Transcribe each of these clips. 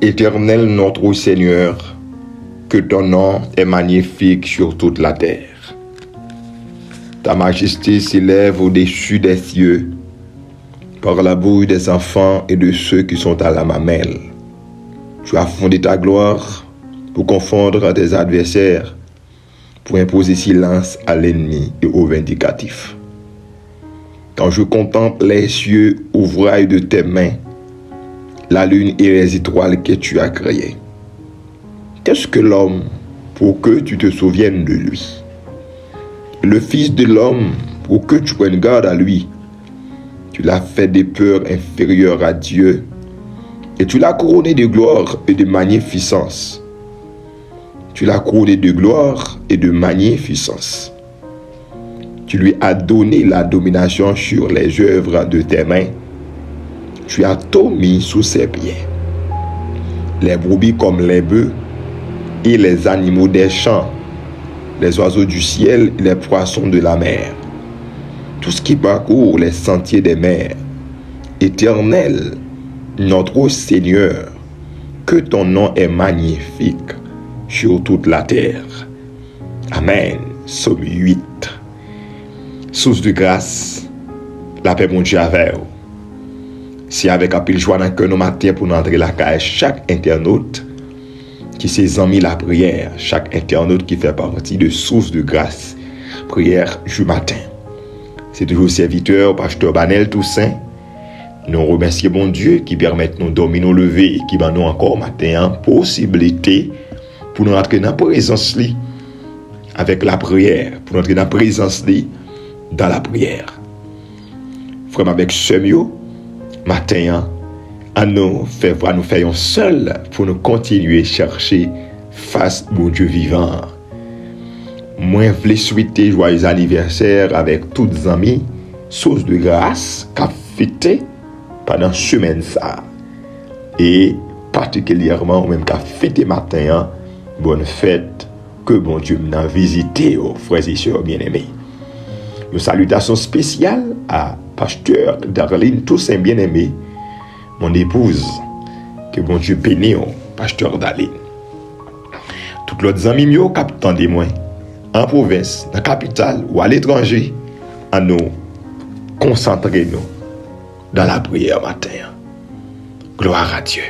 Éternel notre Seigneur, que ton nom est magnifique sur toute la terre. Ta majesté s'élève au-dessus des cieux, par la bouche des enfants et de ceux qui sont à la mamelle. Tu as fondé ta gloire pour confondre tes adversaires, pour imposer silence à l'ennemi et au vindicatif. Quand je contemple les cieux, ouvrail de tes mains, la lune et les étoiles que tu as créées. Qu'est-ce que l'homme pour que tu te souviennes de lui? Le Fils de l'homme pour que tu prennes garde à lui. Tu l'as fait des peurs inférieures à Dieu et tu l'as couronné de gloire et de magnificence. Tu l'as couronné de gloire et de magnificence. Tu lui as donné la domination sur les œuvres de tes mains. Tu as tout mis sous ses pieds. Les brebis comme les bœufs et les animaux des champs, les oiseaux du ciel et les poissons de la mer. Tout ce qui parcourt les sentiers des mers. Éternel, notre Seigneur, que ton nom est magnifique sur toute la terre. Amen. Psaume 8. Source de grâce, la paix mon Dieu avec vous. C'est avec un pile joie dans le cœur nos matins pour nous entrer la caille chaque internaute qui s'est mis la prière, chaque internaute qui fait partie de Source de grâce, prière du matin. C'est toujours serviteur, pasteur Banel Toussaint. Nous remercions bon Dieu qui permet nous dormir, nous lever et qui va nous encore matin possibilité pour nous entrer dans la présence avec la prière, pour nous entrer dans la présence dans la prière. Frère avec Semio, matin, à nous faisons seul pour nous continuer à chercher face au Dieu vivant. Moi, je voulais souhaiter joyeux anniversaire avec tous les amis, Source de grâce, qui a fêté pendant cette semaine ça. Et particulièrement, même qui a fêté matin, bonne fête, que bon Dieu m'a visité, aux frères et sœurs bien-aimés. Une salutation spéciale à pasteur Darlene Toussaint bien-aimé, mon épouse, que bon Dieu bénisse, pasteur Darlene. Toutes les amis qui captent des moins, en province, dans la capitale ou à l'étranger, à nous concentrer nous dans la prière matin. Gloire à Dieu.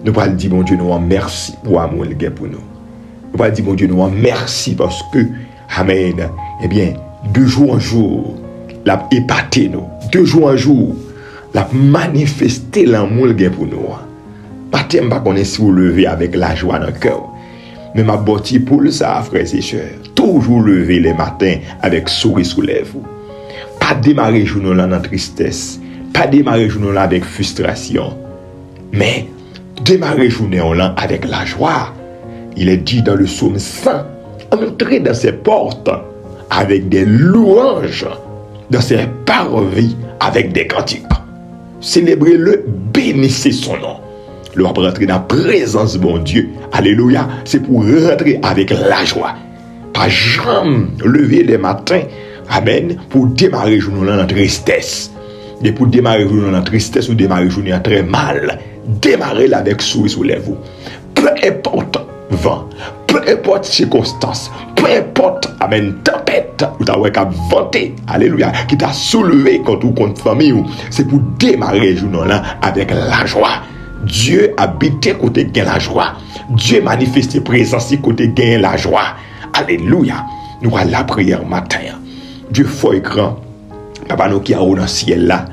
Nous allons dire, bon Dieu, nous merci pour l'amour qu'il a pour nous. Nous allons dire, bon Dieu, nous merci parce que, Amen, eh bien, de jour en jour, l'a épaté nous. De jour en jour, l'a manifesté l'amour qu'il a pour nous. Pas tellement qu'on est si vous lever avec la joie dans le cœur. Mais ma bâti pour ça, frères et sœurs. Toujours lever les matins avec sourire sous les lèvres. Pas démarrer journée là dans tristesse. Pas démarrer journée là avec frustration. Mais démarrer journée là avec la joie. Il est dit dans le psaume 100, entrez dans ses portes avec des louanges, dans ses parvis avec des cantiques. Célébrez-le, bénissez son nom. Le va rentrer dans la présence de mon Dieu. Alléluia. C'est pour rentrer avec la joie. Pas jamais lever les matins. Amen. Pour démarrer le jour dans la tristesse. Et pour démarrer le jour dans la tristesse ou démarrer le jour très mal. Démarrez avec sourire sous les lèvres. Peu importe vent, peu importe circonstance, peu importe, amen, tempête, ou t'as qu'à vanter, alléluia, qui t'a soulevé contre famille, c'est pour démarrer le jour là avec la joie. Dieu habite côté gain la joie. Dieu manifeste présence côté gain la joie. Alléluia. Nous allons la prière matin. Dieu fort et grand. Papa nous qui a dans le ciel là.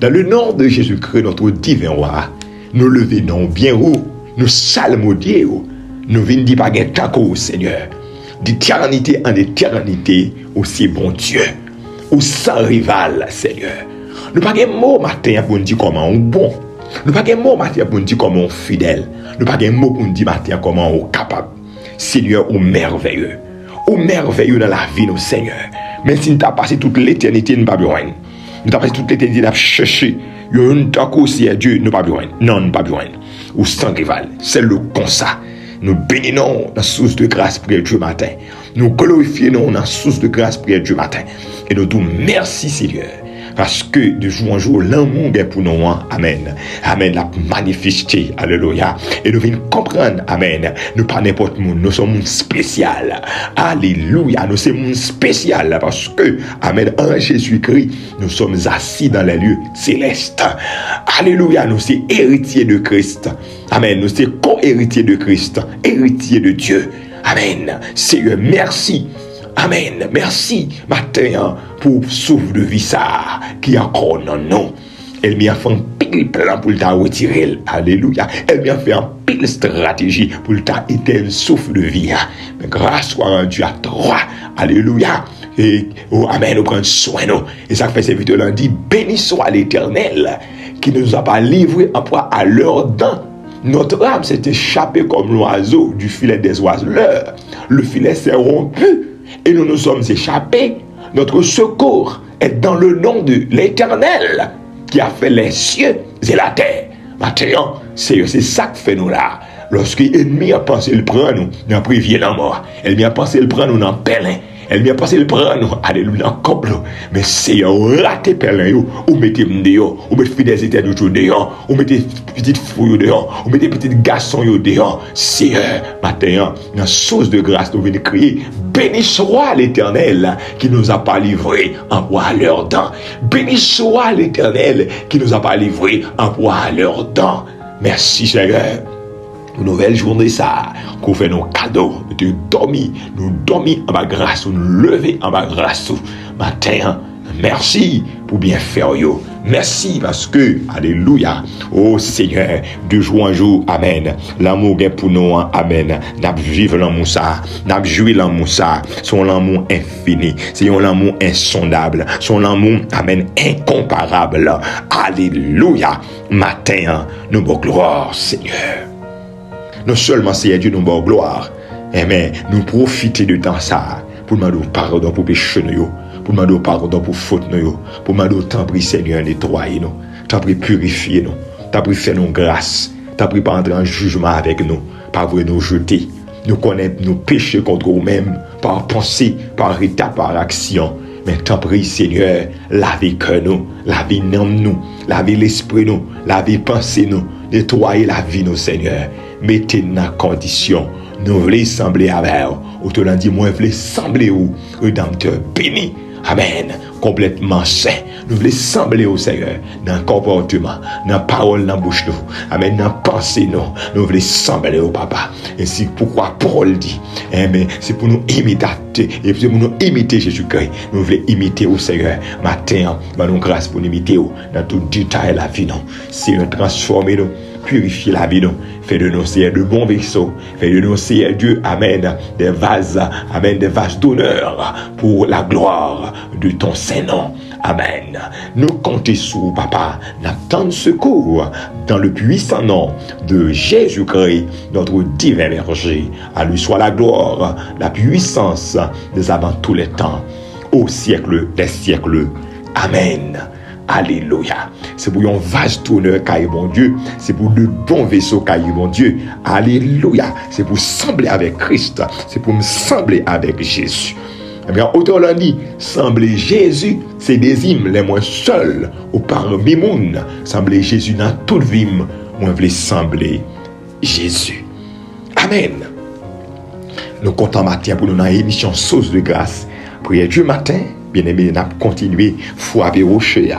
Dans le nom de Jésus-Christ, notre divin roi, nous levons bien haut, nous salmodier, nous venons dire pas gain tant Seigneur. D'éternité en éternité, aussi bon Dieu, ou sans rival, Seigneur. Nous pas gain mot matin pour nous dire comment on bon. Nous n'avons pas de mot matin pour nous dire comment on est fidèle. Nous n'avons pas de mot pour nous dire matin comment on est capable. Seigneur, ou merveilleux. Ou merveilleux dans la vie, nous, Seigneur. Même si nous avons passé toute l'éternité, nous n'avons pas besoin. Nous avons passé toute l'éternité, nous avons cherché. Nous avons aussi à Dieu, nous n'avons pas besoin. Non, nous n'avons pas besoin. Ou sans rival. C'est le comme ça. Nous bénissons la source de grâce pour Dieu matin. Nous glorifions la source de grâce pour Dieu matin. Et nous disons merci, Seigneur. Parce que de jour en jour, l'amour est pour nous. Amen. Amen. La manifesté. Alléluia. Et nous venons comprendre. Amen. Nous pas n'importe monde. Nous sommes monde spécial. Alléluia. Nous sommes monde spécial. Parce que, Amen, en Jésus-Christ, nous sommes assis dans les lieux célestes. Alléluia. Nous sommes héritiers de Christ. Amen. Nous sommes co-héritiers de Christ. Héritiers de Dieu. Amen. Seigneur, merci. Amen. Merci, matin, pour souffle de vie ça, qui a encore non, non. Elle m'a fait un pile plan pour t'a retirer. Alléluia. Elle m'a fait un pile stratégie pour t'a éteindre souffle de vie. Mais grâce soit rendue à toi. Alléluia. Et, oh, amen, nous prenons soin de nous. Et ça fait ces vidéos là, dit, béni soit l'Éternel, qui ne nous a pas livré en proie à leurs dents. Notre âme s'est échappée comme l'oiseau du filet des oiseleurs. Le filet s'est rompu. Et nous nous sommes échappés. Notre secours est dans le nom de l'Éternel qui a fait les cieux et la terre. Maintenant, c'est ça que fait nous là. Lorsque l'ennemi a pensé le prendre, nous avons prévu la mort. L'ennemi a pensé le prendre, nous dans pèlerin. Elle m'a passé le prendre, alléluia, en couple. Mais c'est un raté pèlerin, ou mettez dehors, ou mettez fidélité de tout dehors, ou mettez petites fouilles dehors, ou mettez petits garçons dehors. C'est matin, dans source de grâce, nous venons crier, béni soit l'Éternel qui nous a pas livré en proie à leurs dents. Béni soit l'Éternel qui nous a pas livré en proie à leurs dents. Merci Seigneur. Une nouvelle journée ça, qu'on fait nos cadeaux, nous dormir en bas grâce, nous lever en bas grâce. Matin, merci pour bien faire yo. Merci parce que, alléluia, oh Seigneur, de jour en jour, amen. L'amour est pour nous, amen. N'a vivre l'amour ça, n'a joué l'amour ça, son amour infini, c'est un amour insondable, son amour, amen, incomparable. Alléluia, matin, nous bon gloire, Seigneur. Non seulement c'est Dieu nous bon gloire, mais nous profiter de temps ça pour demander pardon pour péché nous, pour demander pardon pour faute nous, pour demander tant pris Seigneur nettoyer nous, tant pris purifier nous, tant pris faire nous grâce, tant pris pas entrer en jugement avec nous, pas vrai nous jeter, nous connaître nos péchés contre nous-mêmes par pensée, par état, par action. Mais tant pis, Seigneur, lavez cœur nous, lavez l'âme nous, lavez l'esprit nous, lavez pensée nous, nettoyez la vie nous, Seigneur. Mettez-nous dans condition. Nous voulons sembler avec vous. Autrement dit, moi, je voulais sembler au Rédempteur béni. Amen. Complètement saint. Nous voulons sembler au Seigneur dans le comportement, dans la parole, dans la bouche. Amen. Dans la pensée, nous voulons sembler au Papa. Et c'est pourquoi Paul dit, mais c'est pour nous imiter. Et c'est pour nous imiter Jésus-Christ. Nous voulons imiter au Seigneur. Matin, nous grâce pour nous imiter dans tout détail de la vie. C'est transformer nous. Purifier la vie, fait de nous, Seigneur, de bons vaisseaux, fait de nous, Seigneur Dieu, amen, des vases d'honneur pour la gloire de ton Saint-Nom. Amen. Nous comptons sur Papa, n'attendons secours dans le puissant nom de Jésus-Christ, notre divin berger. À lui soit la gloire, la puissance des avant tous les temps, au siècle des siècles. Amen. Alléluia. C'est pour un vase d'honneur caille mon Dieu. C'est pour de bons vaisseaux caille mon Dieu. Alléluia. C'est pour sembler avec Christ. C'est pour me sembler avec Jésus. Eh bien, autant l'a dit, sembler Jésus, c'est des hymnes les moins seuls ou parmi moun. Sembler Jésus dans toute vie, moi je veux sembler Jésus. Amen. Nous comptons matin pour nous dans l'émission Source de grâce. Prière du matin. Bien-aimé, nous avons continué frapper rocher.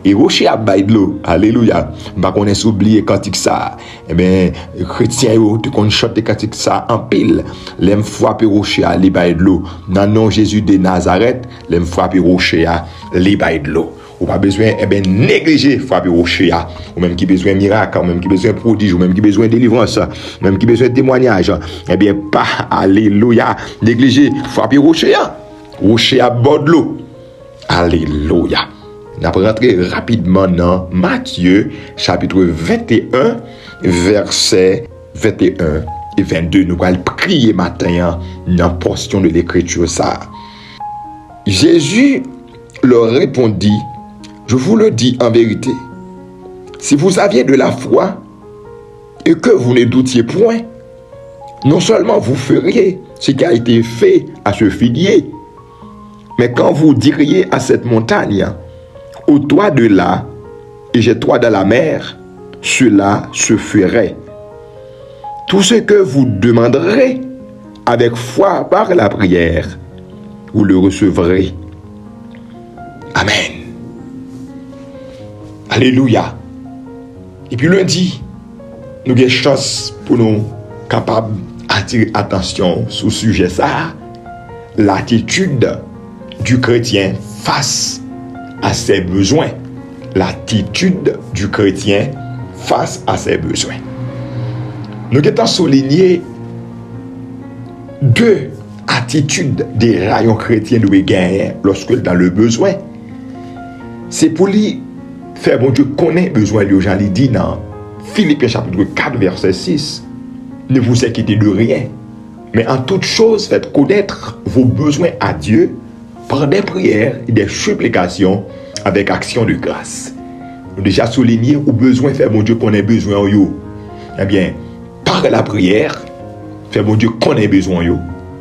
Et rocher a bail de l'eau. Alléluia. Pas qu'on ait oublié cantique ça. Eh bien, chrétien yo, tu qu'on chante cantique ça en pile. L'aime frapper rocher à li bail de l'eau. Dans le nom Jésus de Nazareth, l'aime frapper rocher à li bail de l'eau. Ou pas besoin négliger frapper rocher ou même qui besoin miracle, ou même qui besoin prodige, ou même qui besoin délivrance, ou même qui besoin témoignage. Eh bien, pas alléluia, négliger frapper rocher rocher à bord de l'eau. Alléluia. Nous allons rentrer rapidement dans Matthieu, chapitre 21, versets 21 et 22. Nous allons prier matin dans la portion de l'écriture ça. Jésus leur répondit, je vous le dis en vérité, si vous aviez de la foi et que vous ne doutiez point, non seulement vous feriez ce qui a été fait à ce figuier, mais quand vous diriez à cette montagne, ôte-toi de là et jette-toi dans la mer, cela se ferait. Tout ce que vous demanderez avec foi par la prière, vous le recevrez. Amen. Alléluia. Et puis lundi, nous avons chance pour nous capables d'attirer attention sur le sujet ça, l'attitude du chrétien face à ses besoins. L'attitude du chrétien face à ses besoins. Nous avons souligné deux attitudes des rayons chrétiens de gagner lorsque dans le besoin. C'est pour lui faire bon Dieu connaît besoin de gens. Il dit dans Philippiens chapitre 4 verset 6, ne vous inquiétez de rien, mais en toute chose faites connaître vos besoins à Dieu par des prières et des supplications avec action de grâce. Nous déjà souligné au besoin faire bon Dieu connaît besoin yo. Eh bien, par la prière, faire bon Dieu connaît besoin yo.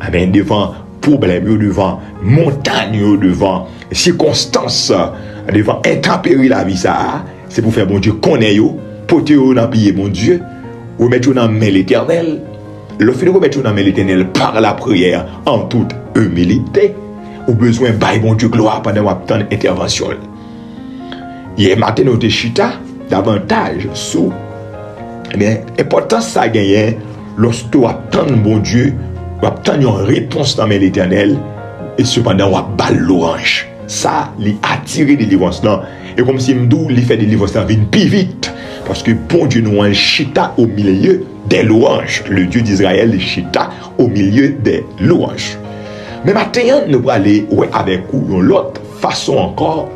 Eh bien, devant problème, devant montagne, devant circonstances, devant intempéries la vie ça, c'est pour faire bon Dieu connaît yo, porter yo dans pied mon Dieu, ou mettre yo dans main l'Éternel. Le fait de remettre yo dans main l'Éternel par la prière en toute humilité, au besoin bail bon Dieu gloire pendant votre intervention. Hier matin nous te chita davantage sous important ça gagner lorsque tu attends bon Dieu, tu attends une réponse dans l'Éternel et cependant tu balle l'orange. Ça lui attirer des délivrance là et comme si m'dou lui fait des délivrance là vient plus vite parce que bon Dieu nous un chita au milieu des louanges. Le Dieu d'Israël le chita au milieu des louanges. Mais maintenant nous allons aller avec vous l'autre façon encore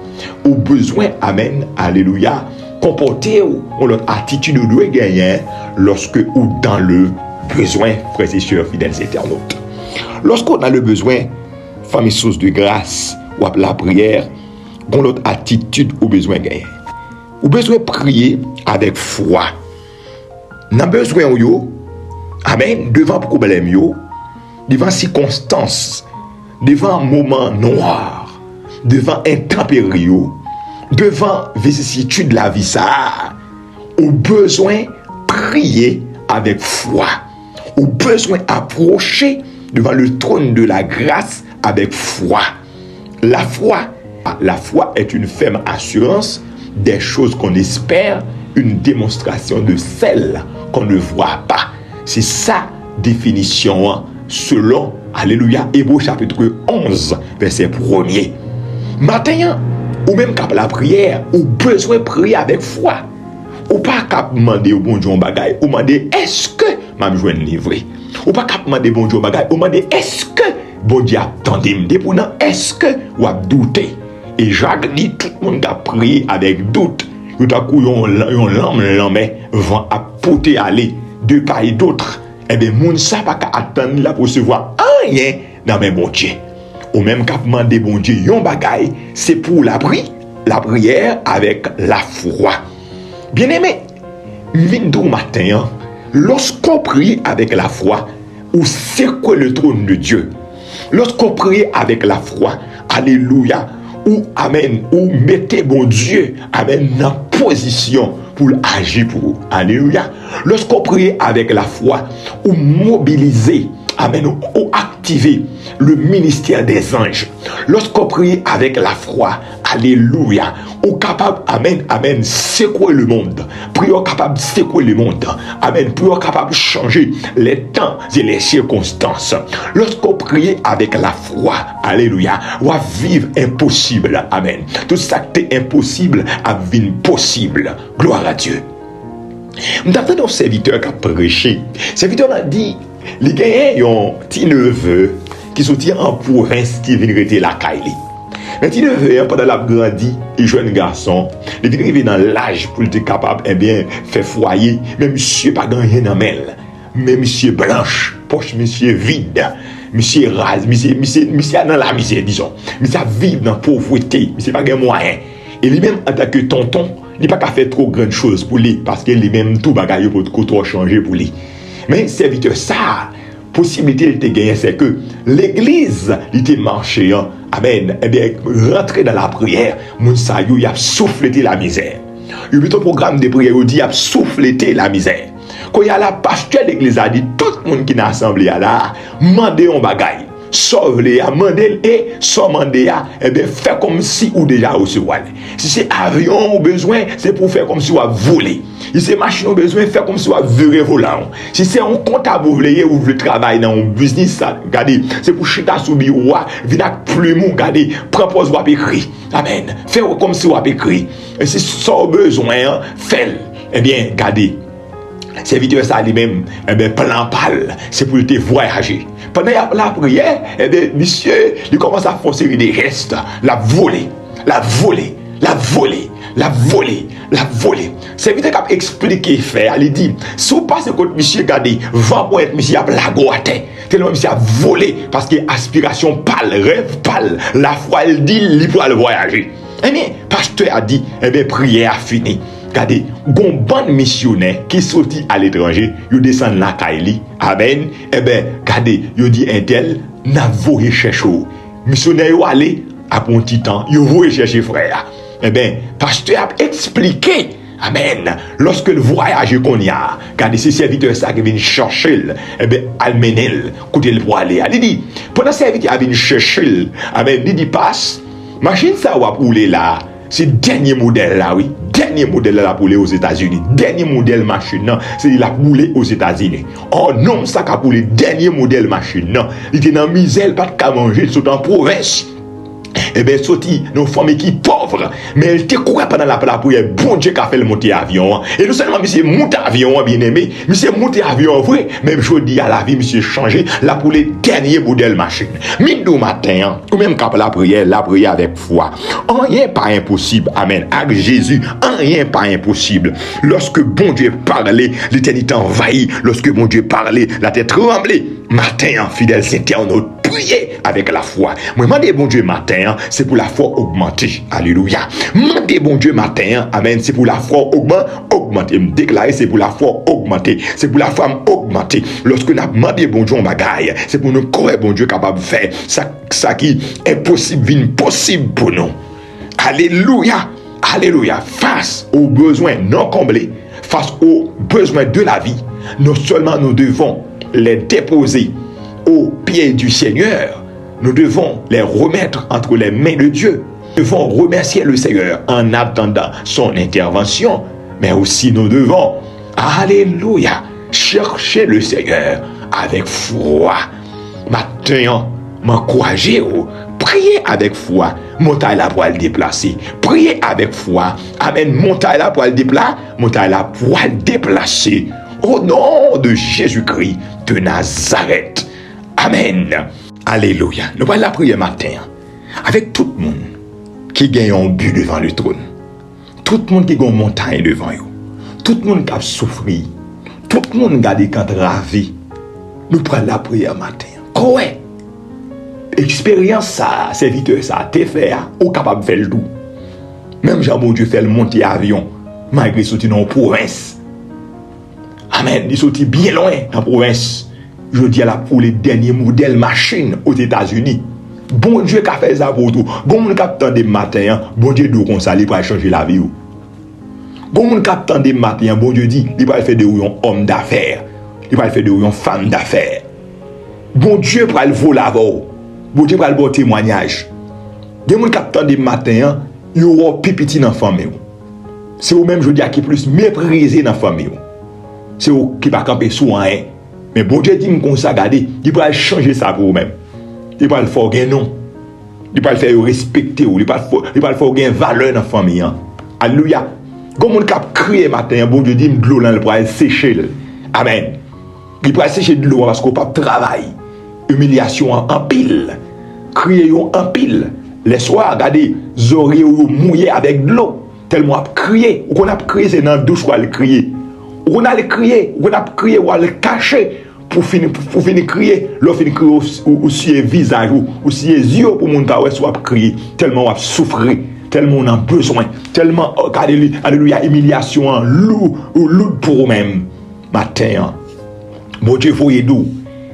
au besoin, amen, alléluia, comporter ou l'autre attitude ou doit gagner lorsque ou dans le besoin, frères et sœurs fidèles internautes. Lorsqu'on a le besoin, famille source de grâce ou la prière, on l'autre attitude ou besoin gagner. Ou besoin prier avec foi. Dans besoin yo, amen, devant problème yo, devant circonstances, devant moment noir, devant intempéries, devant vicissitude de la vie ça, au besoin prier avec foi, au besoin approcher devant le trône de la grâce avec foi. La foi est une ferme assurance des choses qu'on espère, une démonstration de celles qu'on ne voit pas. C'est sa définition selon, alléluia, Hébreux chapitre 11, verset 1er. Maintenant, ou même qu'à la prière, ou besoin de prier avec foi. Ou pas qu'à demander au bon Dieu un bagay, ou demander est-ce que m'a joindre livré. Ou pas qu'à demander bon Dieu un bagay, ou demander est-ce que bon Dieu attendez me pour non est-ce que ou a douter. Et Jacques dit tout le monde a prié avec doute. Tout à coup yon l'homme vent à porter aller de part et d'autre. Eh bien moun ça pas qu'à attendre là pour se voir rien dans mes bon Dieu. Ou même qu'à demander bon Dieu yon bagay, c'est pour la prière avec la foi. Bien-aimé, vindou matin, lorsqu'on prie avec la foi, ou c'est quoi le trône de Dieu? Lorsqu'on prie avec la foi, alléluia, ou amen, ou mettez bon Dieu, amen, dans position pour agir pour vous. Alléluia. Lorsqu'on prie avec la foi, ou mobiliser, amen, ou activer le ministère des anges. Lorsqu'on prie avec la foi, alléluia, ou capable, amen, amen, secouer le monde. Prions capable de secouer le monde. Amen. Prions capable de changer les temps et les circonstances. Lorsqu'on prie avec la foi, alléluia, on va vivre impossible. Amen. Tout ça qui est impossible à vivre possible. Gloire à Dieu. Nous avons un serviteur qui a prêché. Le serviteur a dit, les gars ont un petit neveu qui sortit en province qui vient rester la Kaili. Mais petit neveu, pendant la grandi, il jeune garçon, il vient arriver dans l'âge pour être capable, eh bien, faire foyer. Mais monsieur pas gagné dans mêle. Mais monsieur blanche, poche monsieur vide, monsieur rase, monsieur dans la misère, disons. Monsieur vivre dans la pauvreté, monsieur pas gagné moyen. Et lui-même, en tant que tonton, il n'a pas qu'à faire trop grandes choses pour lui, parce que lui-même, tout bagaille pour trop changer pour lui. Mais serviteur, ça, possibilité de gagner, c'est que l'église, il était marché Amen. Eh bien, rentrer dans la prière, moun sa yo y a souffleté la misère. Il y a un programme de prière, il dit y a souffleté la misère. Quand il y a la pasteur de l'église a dit, tout le monde qui est assemblé là, mandez un bagay. Sauve-les, mandez et sans mandez, eh bien, fais comme si ou déjà recevoir. Si c'est avion ou besoin, c'est pour faire comme si ou a volé. Si c'est machine ou besoin, faire comme si ou a viré volant. Si c'est un comptable ou vous voulez travailler dans un business, regardez, c'est pour chita sous bureau, venir avec plume, regardez, propose ou a écrit. Amen. Fais comme si ou a écrit. Et si ça besoin, fais. Eh bien, regardez. Serviteur ça lui-même, eh bien, plan pâle, c'est pour te voyager. Pendant la prière, eh bien, monsieur, il commence à faire une série de gestes, la voler. Serviteur qui a expliqué, faire, il dit, si vous passez contre monsieur, regardez, va pour être monsieur à blago à terre, tellement monsieur a volé, parce que aspiration pâle, rêve pâle, la foi, elle dit, il peut aller voyager. Eh bien, pasteur a dit, eh bien, prière a fini. Regardez, gon bon missionnaire qui sorti à l'étranger, yo descend la Kaili. Amen. Eh ben, regardez, yo dit un tel, n'a voulu chercher. Missionnaire yo allé à un petit temps, yo voulu chercher frère. Eh ben, pasteur a expliqué. Amen. Lorsque le voyage qu'on y a, regardez, ces serviteurs ça qui viennent chercher, eh ben, almenel, côté le pour aller. Il dit, pendant serviteur viennent chercher, amen, il dit passe, machine ça va rouler là. C'est le dernier modèle là, oui. Dernier modèle là pour les aux États-Unis. Dernier modèle machine, non. C'est la poulé aux États-Unis. Oh non, ça qu'a pour les dernier modèle machine, non. Il était dans misère, pas de qu'à manger, ils sont en province. Eh bien, sorti, nos familles qui pauvres, mais elle te courait pendant la prière. Bon Dieu qui a fait le monter avion. Et non seulement, monsieur, monter avion, bien aimé, monsieur, monter avion, vrai, même je dis à la vie, monsieur, changé, là pour les derniers modèles machine. Midi matin, ou même quand la prière avec foi. Rien pas impossible, amen. Avec Jésus, rien pas impossible. Lorsque bon Dieu parlait, l'éternité envahit. Lorsque bon Dieu parlait, la tête tremblait. Matin, fidèles internautes, priez avec la foi. Moi, demandez bon Dieu matin, c'est pour la foi augmenter. Alléluia. Demandez bon Dieu matin, amen, c'est pour la foi augmenter. Me déclarer, c'est pour la foi augmenter. C'est pour la foi augmenter. Lorsque nous demandons bon Dieu en bagaille, c'est pour nous croire bon Dieu capable de faire ça qui est possible, vient possible pour nous. Alléluia. Alléluia. Face aux besoins non comblés, face aux besoins de la vie, non seulement nous devons les déposer aux pieds du Seigneur, nous devons les remettre entre les mains de Dieu. Nous devons remercier le Seigneur en attendant son intervention, mais aussi nous devons, alléluia, chercher le Seigneur avec foi. Maintenant, m'encourager, priez avec foi, montagne là pour le déplacer. Priez avec foi, amen, montagne là pour le déplacer, montagne là pour le déplacer. Au nom de Jésus-Christ de Nazareth. Amen. Alléluia. Nous allons la prière matin avec tout le monde qui gagne un but devant le trône. Tout le monde qui gagne une montagne devant eux. Tout le monde qui a souffert. Tout le monde qui a des camps ravis. Nous prenons la prière matin. Quoi? Expérience ça, serviteur ça, t'es fait, ou capable de faire le tout. Même Jean bon Dieu fait le monter avion, malgré sorti dans la province. Amen. Il sorti bien loin dans la province. Je dis à la pour les derniers modèles machines aux États-Unis. Bon Dieu qui a fait ça pour tout. Bon Dieu qui a attendu matin, bon Dieu doit consoler pour changer la vie. Bon Dieu qui a attendu matin, bon Dieu dit, il va faire de vous un homme d'affaires. Il va faire de vous une femme d'affaires. Bon Dieu pour le voler avant. Bon Dieu pour le bon témoignage. Des gens qui attendent matin, ils auront pipiti dans la famille. C'est eux même je dis qui plus méprisé dans la famille. C'est eux qui va camper sous un. Mais bon Dieu dit qu'on ça garder, il va changer ça pour vous-même. Il va le faire gagner non. Il va le faire respecter ou il va le faire gagner valeur dans la famille. Alléluia. Comme on cap crier matin, bon Dieu dit de l'eau là pour sécher. Amen. Il va sécher de l'eau parce qu'on pas travail. Humiliation en pile. Crier en pile. Les soirs, regardez, oreilles mouillées avec de l'eau. Tellement à crier. Ou qu'on a crié, c'est dans la douche qu'on a crié. Ou qu'on a crié, ou qu'on a crié, ou on a le caché. Pour finir crier, l'on finit crier aussi les visages, aussi les yeux pour mon temps, soit crier. Tellement on a souffert, tellement on a besoin, tellement, alléluia, humiliation, loup pour vous-même. Matin, bon Dieu, voyez d'où.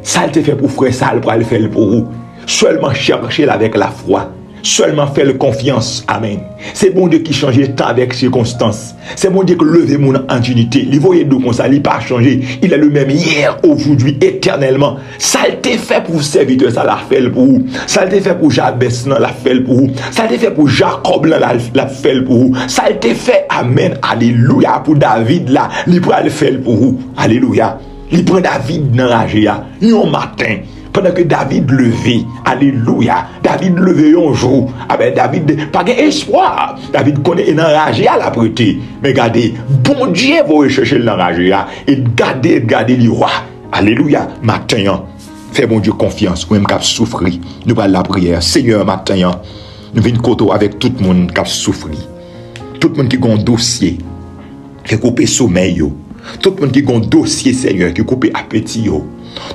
Ça te fait pour frère, ça pour le faire pour vous. Seulement cherchez-le avec la foi. Seulement faire confiance. Amen. C'est bon Dieu qui change le temps avec circonstances. C'est bon Dieu qui lève mon en unité. Il voyait d'où comme ça, il n'a pas changé. Il est le même hier, aujourd'hui, éternellement. Ça a été fait pour vous serviteurs, ça l'a fait pour vous. Ça a été fait pour Jabez, ça l'a fait pour vous. Ça a été fait pour Jacob, l'a fait pour vous. Ça a été fait, amen, alléluia, pour David, là, il pourra le faire pour vous. Alléluia. Il prend David dans la ragea, un matin. Pendant que David levait, alléluia, David levait un jour, David pas d'espoir. David connaît une enragé à la prêter. Mais regardez, bon Dieu va rechercher l'enragé et garder le roi. Alléluia, matin, fais bon Dieu confiance, ou même qu'à souffrir. Nous parlons la prière. Seigneur, matin, nous venons côté avec tout le monde qui a souffert. Tout le monde qui a un dossier, qui a coupé sommeil. Tout le monde qui a un dossier, Seigneur, qui a coupé appétit.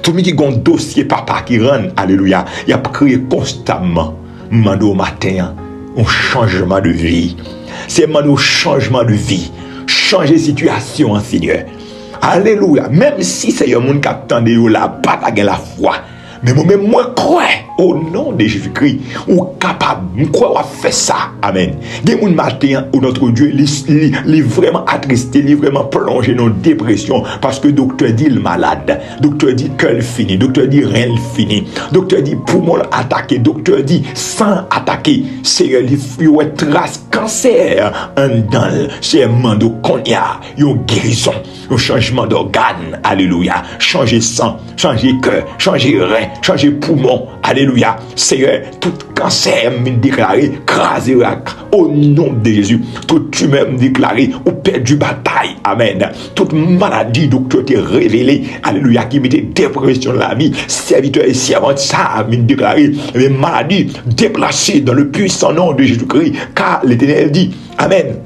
Tout le monde qui a un dossier, papa, qui rend, alléluia, il a créé constamment, mando matin, un changement de vie. C'est un changement de vie. Changer situation, Seigneur. Alléluia. Même si c'est un monde qui attend de la bataille la foi. Mais moi-même, moi, crois au nom de Jésus-Christ, ou capable, je crois à faire ça. Amen. Des gens matin, où notre Dieu, il est vraiment attristé, il est vraiment plongé dans une dépression, parce que le docteur dit le malade, le docteur dit cœur fini, le docteur dit rien fini, le docteur dit poumon attaqué, le docteur dit sang attaqué, c'est une trace cancer, c'est un mando qu'on y a, une guérison, un changement d'organe, alléluia, changer sang, changer cœur, changer rein, changer poumon, alléluia, Seigneur, tout cancer me déclaré, crasé au nom de Jésus, toute tumeur me déclaré, ou perdu bataille, amen, toute maladie, docteur, t'est révélé, alléluia, qui mettait dépression dans la vie, serviteur et servante, ça me déclaré, les maladies déplacées dans le puissant nom de Jésus-Christ, car l'Éternel dit, amen.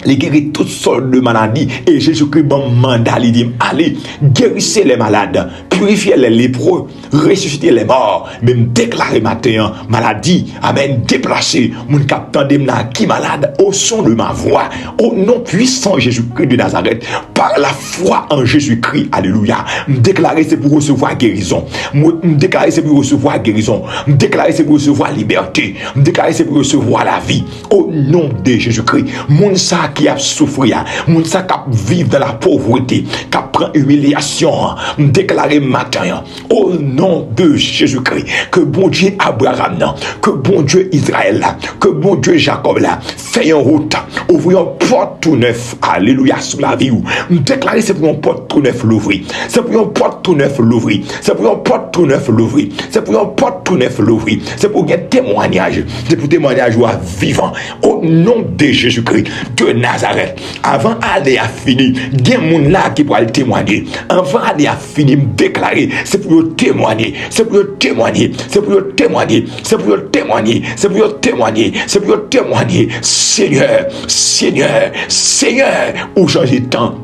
Les guérit toutes sortes de maladies. Et Jésus-Christ, bon mandat, il dit, allez, guérissez les malades, purifiez les lépreux, ressuscitez les morts, même déclarer matin, maladie, amen, déplacez, mon capitaine qui malade, au son de ma voix, au nom puissant Jésus-Christ de Nazareth, par la foi en Jésus-Christ, alléluia, me déclarer c'est pour recevoir guérison, me déclarer c'est pour recevoir guérison, me déclarer c'est pour recevoir liberté, me déclarer c'est pour recevoir la vie, au nom de Jésus-Christ, mon ça qui a souffert, moun sa qui vivre dans la pauvreté, qui prend humiliation, déclarer matin, au nom de Jésus-Christ, que bon Dieu Abraham, que bon Dieu Israël, que bon Dieu Jacob, fait une route, ouvrir une porte tout neuf, alléluia, sur la vie, déclarer c'est pour une porte tout neuf l'ouvrir, c'est pour une porte tout neuf l'ouvrir, c'est pour une porte tout neuf l'ouvrir, c'est pour une porte tout neuf l'ouvrir, c'est pour un témoignage, c'est pour témoignage vivant, au nom de Jésus-Christ, de Nazareth. Avant aller à finir, il y a des gens là qui pourraient témoigner. Avant aller à finir, me déclarer, c'est pour témoigner, c'est pour témoigner, c'est pour témoigner, c'est pour témoigner, c'est pour témoigner, c'est pour témoigner. Seigneur, Seigneur, Seigneur, où changer de temps,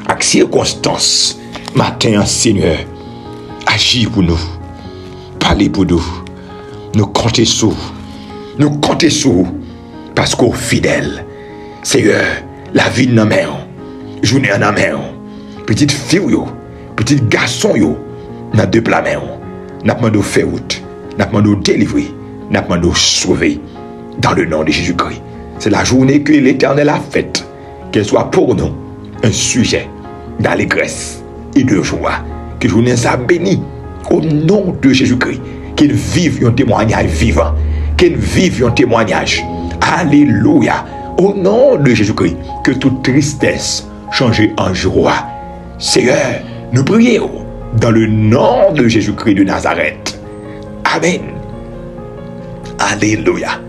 avec circonstances, matin, Seigneur, agis pour nous, parlez pour nous, nous comptez sur vous, nous comptez sur vous, parce qu'au fidèle, Seigneur, la vie n'a main, journée en main, petite fille, petit garçon, n'a deux plats main, n'a pas de faire route, n'a pas de délivrer, n'a pas de sauver, dans le nom de Jésus-Christ. C'est la journée que l'Éternel a faite, qu'elle soit pour nous un sujet d'allégresse et de joie, que journée soit bénie au nom de Jésus-Christ, qu'il vive un témoignage vivant, qu'il vive un témoignage. Alléluia. Au nom de Jésus-Christ, que toute tristesse change en joie. Seigneur, nous prions dans le nom de Jésus-Christ de Nazareth. Amen. Alléluia.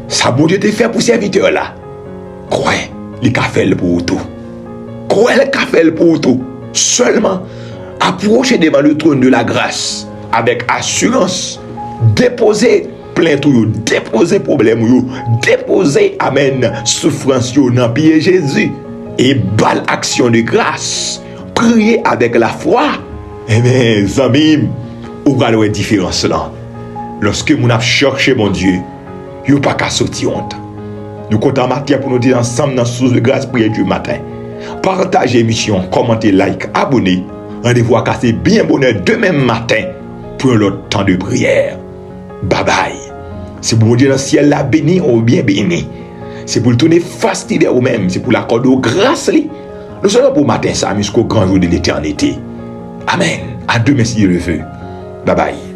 Ça, bon Dieu, te fait pour serviteur là. Crois, il a fait pour tout. Crois, il a fait pour tout. Seulement, approchez devant le trône de la grâce avec assurance. Déposez plainte ou déposer problème, déposer, amen, souffrance dans pied Jésus et balle action de grâce, prier avec la foi. Eh bien, amis, ou va la différence là. Lorsque nous avons cherché mon Dieu, il n'y a pas qu'à sortir honte. Nous comptons matière pour nous dire ensemble dans source de grâce prière du matin. Partagez l'émission, commentez, like, abonnez. Rendez-vous à casser bien bonheur demain matin pour un autre temps de prière. Bye bye. C'est pour Dieu dans le ciel la béni ou bien béni. C'est pour le tourner face vers vous-même. C'est pour l'accorder grâce. Nous sommes pour matin ça jusqu'au grand jour de l'éternité. Amen. À demain si Dieu le veut. Bye bye.